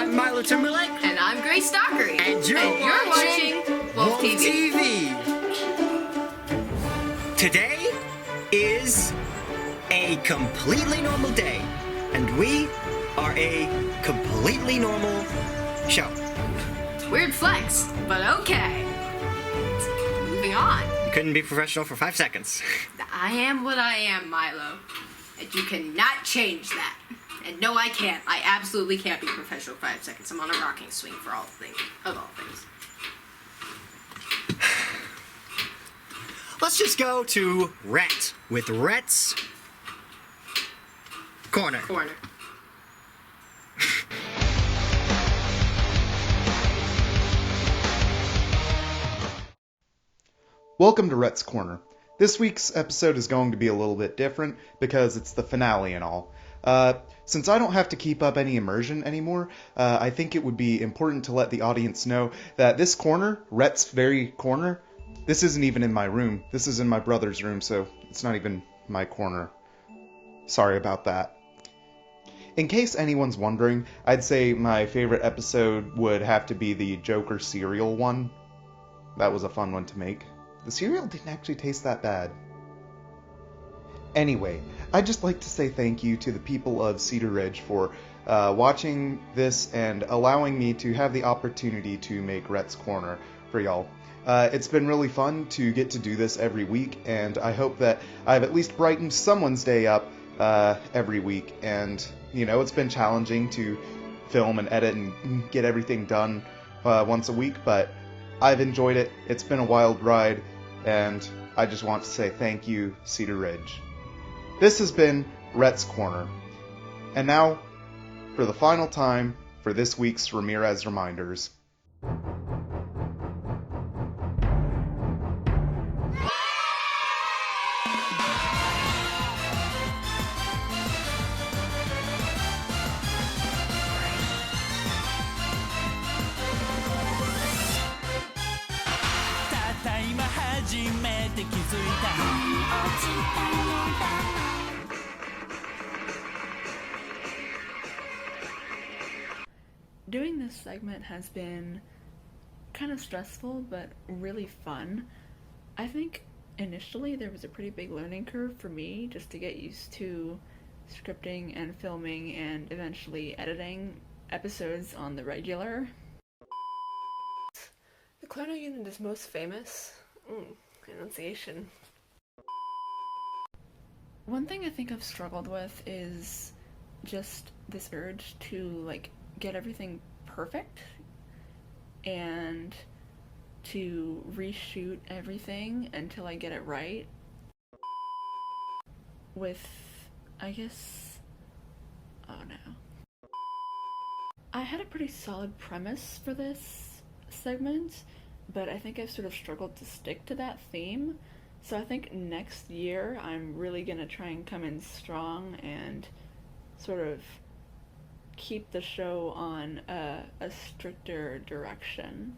I'm Milo Timberlake. And I'm Grace Dockery. And you're watching Wolf TV. Today is a completely normal day, and we are a completely normal show. Weird flex, but okay. Moving on. You couldn't be professional for 5 seconds. I am what I am, Milo. And you cannot change that. And no, I can't. I absolutely can't be professional 5 seconds. I'm on a rocking swing for all things, of all things. Let's just go to Rhett with Rhett's Corner. Welcome to Rhett's Corner. This week's episode is going to be a little bit different because it's the finale and all. Since I don't have to keep up any immersion anymore, I think it would be important to let the audience know that this corner, Rhett's very corner, this isn't even in my room. This is in my brother's room, so it's not even my corner. Sorry about that. In case anyone's wondering, I'd say my favorite episode would have to be the Joker cereal one. That was a fun one to make. The cereal didn't actually taste that bad. Anyway, I'd just like to say thank you to the people of Cedar Ridge for watching this and allowing me to have the opportunity to make Rhett's Corner for y'all. It's been really fun to get to do this every week, and I hope that I've at least brightened someone's day up every week. And, you know, it's been challenging to film and edit and get everything done once a week, but I've enjoyed it. It's been a wild ride, and I just want to say thank you, Cedar Ridge. This has been Rhett's Corner. And now, for the final time, for this week's Ramirez Reminders. Doing this segment has been kind of stressful, but really fun. I think initially there was a pretty big learning curve for me just to get used to scripting and filming and eventually editing episodes on the regular. The Clono unit is most famous. Enunciation. One thing I think I've struggled with is just this urge to, get everything perfect and to reshoot everything until I get it right. With, I had a pretty solid premise for this segment, but I think I've sort of struggled to stick to that theme. So I think next year I'm really gonna try and come in strong and sort of keep the show on a stricter direction.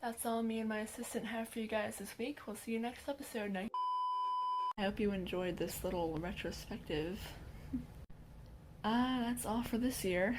That's all me and my assistant have for you guys this week. We'll see you next episode. I hope you enjoyed this little retrospective. That's all for this year.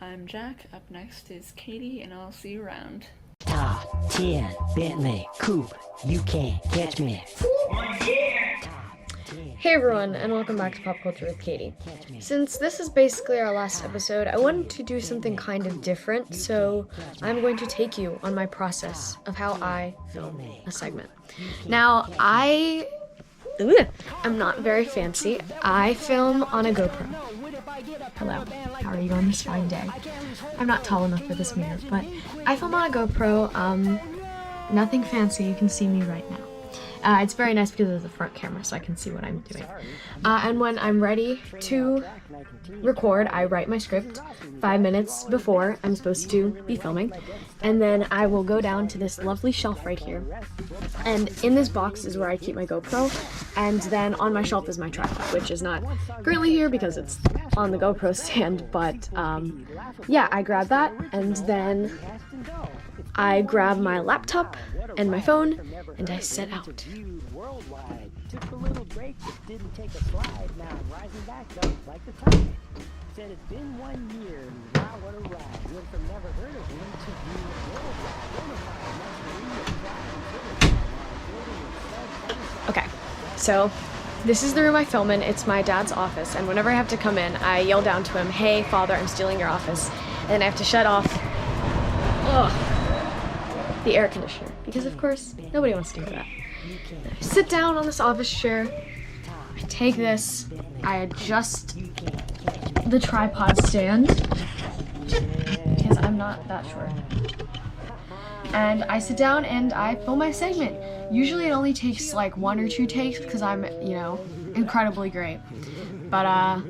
I'm Jack, up next is Katie, and I'll see you around. Top 10 Bentley Coupe, you can't catch me. Hey everyone, and welcome back to Pop Culture with Katie. Since this is basically our last episode, I wanted to do something kind of different, so I'm going to take you on my process of how I film a segment. Now, I'm not very fancy. I film on a GoPro. Hello, how are you on this fine day? I'm not tall enough for this mirror, but I film on a GoPro. Nothing fancy, you can see me right now. It's very nice because of the front camera, so I can see what I'm doing. And when I'm ready to record, I write my script 5 minutes before I'm supposed to be filming, and then I will go down to this lovely shelf right here, and in this box is where I keep my GoPro, and then on my shelf is my tripod, which is not currently here because it's on the GoPro stand, but yeah, I grab that, and then I grab my laptop and my phone, and I set out. Took a little break, but didn't take a slide. Now I'm rising back up like the tide. said it's been 1 year. Wow, what a ride. Went from never heard of him to you worldwide, bonafide, Okay, so this is the room I film in. It's my dad's office, and whenever I have to come in, I yell down to him, "Hey, Father, I'm stealing your office," and then I have to shut off the air conditioner, because of course, nobody wants to do that. I sit down on this office chair, I take this, I adjust the tripod stand, because I'm not that sure. And I sit down and I film my segment. Usually it only takes like 1 or 2 takes because I'm, incredibly great. But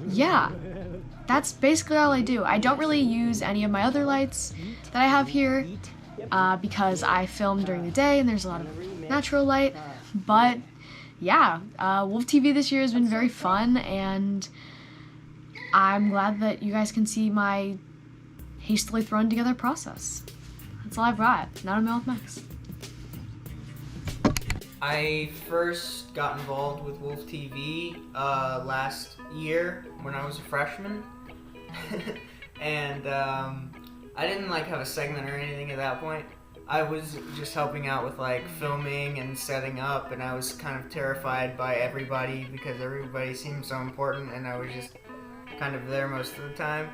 yeah, that's basically all I do. I don't really use any of my other lights that I have here because I film during the day and there's a lot of natural light. But yeah, Wolf TV this year has been very fun, and I'm glad that you guys can see my hastily thrown together process. That's all I've got. Not a Mail with Max. I first got involved with Wolf TV last year when I was a freshman, and I didn't have a segment or anything at that point. I was just helping out with filming and setting up, and I was kind of terrified by everybody because everybody seemed so important, and I was just kind of there most of the time.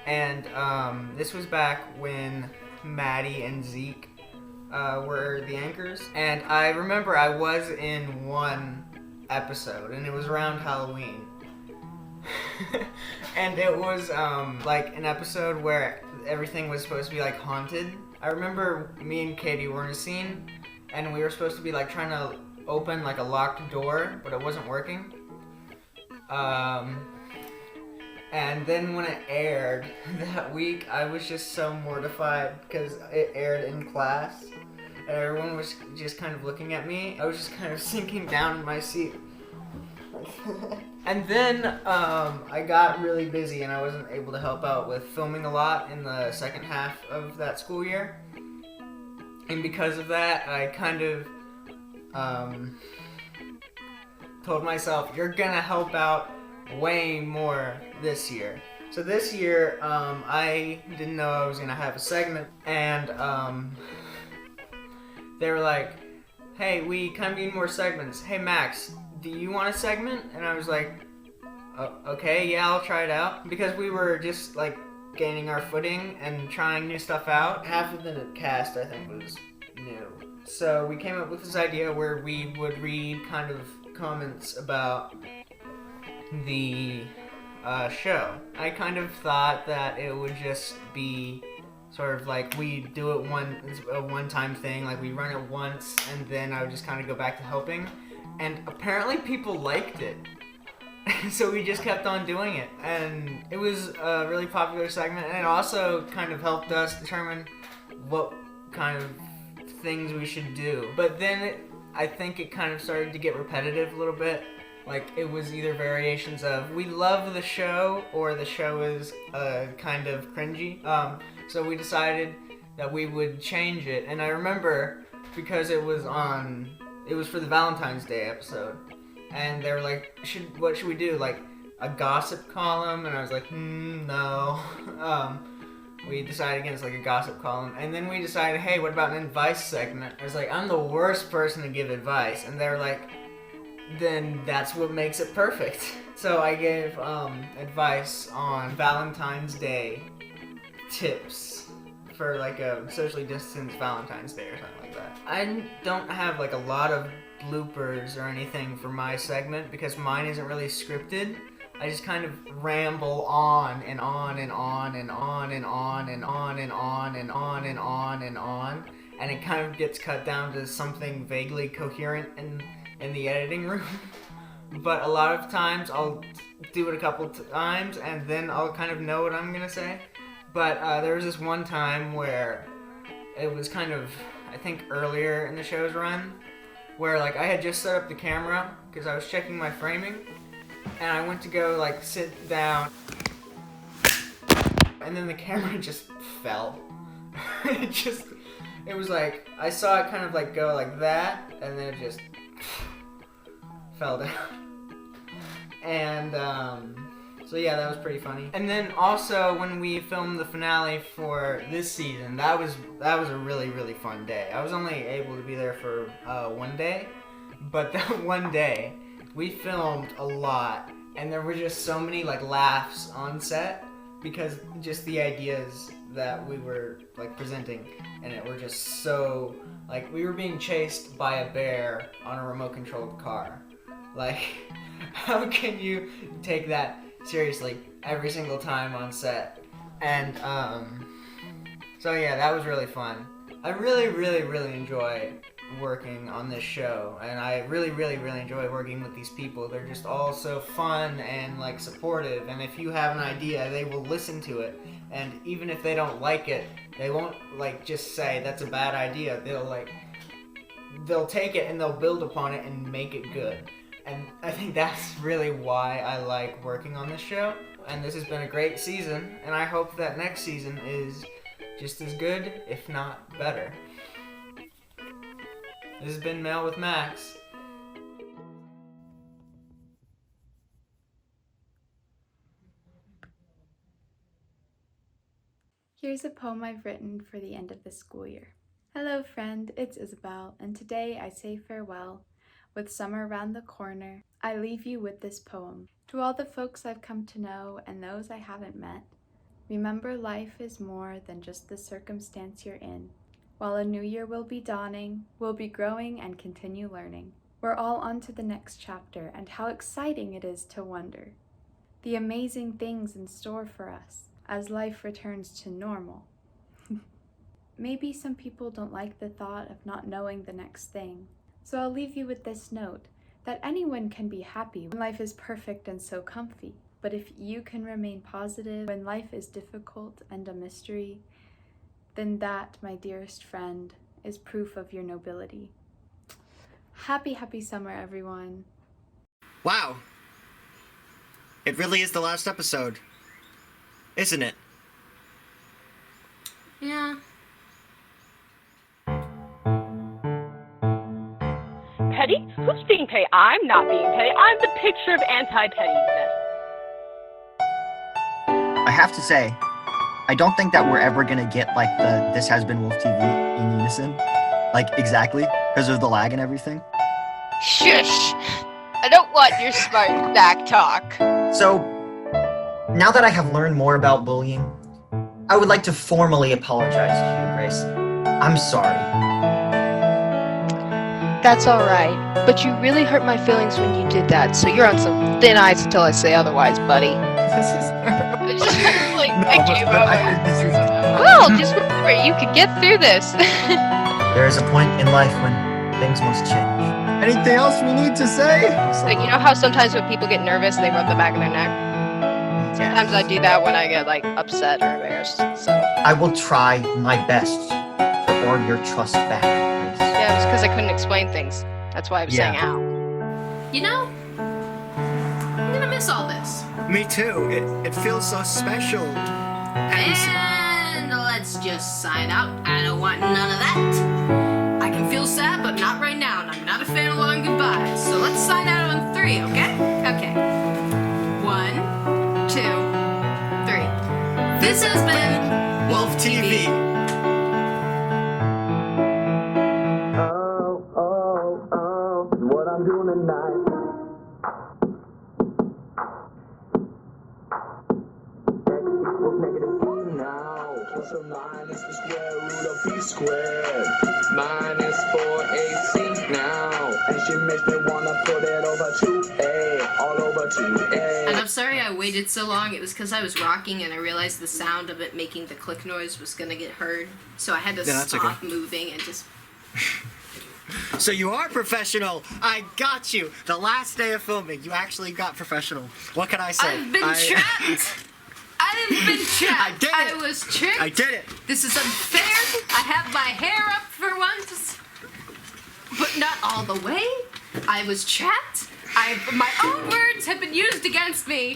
And this was back when Maddie and Zeke were the anchors, and I remember I was in one episode, and it was around Halloween. And it was an episode where everything was supposed to be haunted. I remember me and Katie were in a scene, and we were supposed to be trying to open a locked door, but it wasn't working. And then when it aired that week, I was just so mortified because it aired in class, and everyone was just kind of looking at me. I was just kind of sinking down in my seat. And then I got really busy and I wasn't able to help out with filming a lot in the second half of that school year. And because of that, I kind of told myself, you're gonna help out way more this year. So this year, I didn't know I was gonna have a segment, and they were like, hey, we kind of need more segments. Hey Max, do you want a segment? And I was like, okay, yeah, I'll try it out. Because we were just gaining our footing and trying new stuff out. Half of the cast, I think, was new. So we came up with this idea where we would read kind of comments about the show. I kind of thought that it would just be sort of we do it a one-time thing, we run it once and then I would just kind of go back to helping. And apparently people liked it. So we just kept on doing it, and it was a really popular segment, and it also kind of helped us determine what kind of things we should do. But then I think it kind of started to get repetitive a little bit. It was either variations of we love the show or the show is kind of cringy. So we decided that we would change it, and I remember because it was for the Valentine's Day episode, and they were like, what should we do? A gossip column? And I was like, no. We decided against a gossip column, and then we decided, hey, what about an advice segment? I was like, I'm the worst person to give advice, and they're like, then that's what makes it perfect. So I gave advice on Valentine's Day tips for a socially distanced Valentine's Day or something like that. I don't have a lot of bloopers or anything for my segment because mine isn't really scripted. I just kind of ramble on and on and on and on and on and on and on and on and on and on, and it kind of gets cut down to something vaguely coherent in the editing room. But a lot of times I'll do it a couple times and then I'll kind of know what I'm gonna say. But there was this one time where it was kind of, I think, earlier in the show's run, where I had just set up the camera because I was checking my framing, and I went to go sit down, and then the camera just fell. It was I saw it kind of go like that, and then it just so So yeah, that was pretty funny. And then also when we filmed the finale for this season, that was a really, really fun day. I was only able to be there for 1 day, but that 1 day we filmed a lot, and there were just so many like laughs on set because just the ideas that we were like presenting, and it were just so like we were being chased by a bear on a remote controlled car. Like, how can you take that seriously every single time on set? And so yeah, that was really fun. I really, really, really enjoy working on this show, and I really, really, really enjoy working with these people. They're just all so fun and like supportive, and if you have an idea, they will listen to it, and even if they don't like it, they won't like just say that's a bad idea. They'll take it and they'll build upon it and make it good. And I think that's really why I like working on this show. And this has been a great season, and I hope that next season is just as good, if not better. This has been Mail with Max. Here's a poem I've written for the end of the school year. Hello friend, it's Isabel, and today I say farewell. With summer round the corner, I leave you with this poem. To all the folks I've come to know and those I haven't met, remember life is more than just the circumstance you're in. While a new year will be dawning, we'll be growing and continue learning. We're all on to the next chapter, and how exciting it is to wonder the amazing things in store for us as life returns to normal. Maybe some people don't like the thought of not knowing the next thing, so I'll leave you with this note, that anyone can be happy when life is perfect and so comfy. But if you can remain positive when life is difficult and a mystery, then that, my dearest friend, is proof of your nobility. Happy, happy summer, everyone. Wow. It really is the last episode, isn't it? Yeah. Petty? Who's being petty? I'm not being petty. I'm the picture of anti-pettiness. I have to say, I don't think that we're ever gonna get like the This Has Been Wolf TV in unison, like exactly, because of the lag and everything. Shush! I don't want your smart back talk. So, now that I have learned more about bullying, I would like to formally apologize to you, Grace. I'm sorry. That's alright, but you really hurt my feelings when you did that, so you're on some thin ice until I say otherwise, buddy. Like, I gave up. Well, just remember, you could get through this. There is a point in life when things must change. Anything else we need to say? Like, you know how sometimes when people get nervous, they rub the back of their neck? Sometimes I do that when I get, like, upset or embarrassed, so. I will try my best to earn your trust back, Grace. Yeah, it's because I couldn't explain things. That's why I was saying ow. You know, I'm gonna miss all this. Me too. It feels so special. And let's just sign out. I don't want none of that. I can feel sad, but not right now, and I'm not a fan of long goodbyes. So let's sign out on 3, okay? Okay. 1, 2, 3. This has been Wolf TV. What I'm doing tonight. X equals negative E now. Plus or minus the square root of B squared. Minus 4AC now. And she makes me wanna put it over 2A. All over 2A. And I'm sorry I waited so long. It was because I was rocking and I realized the sound of it making the click noise was gonna get heard. So I had to stop moving and just... So you are professional. I got you. The last day of filming, you actually got professional. What can I say? I've been trapped. I've been trapped. I did it. I was tricked. I did it. This is unfair. I have my hair up for once, but not all the way. I was trapped. My own words have been used against me.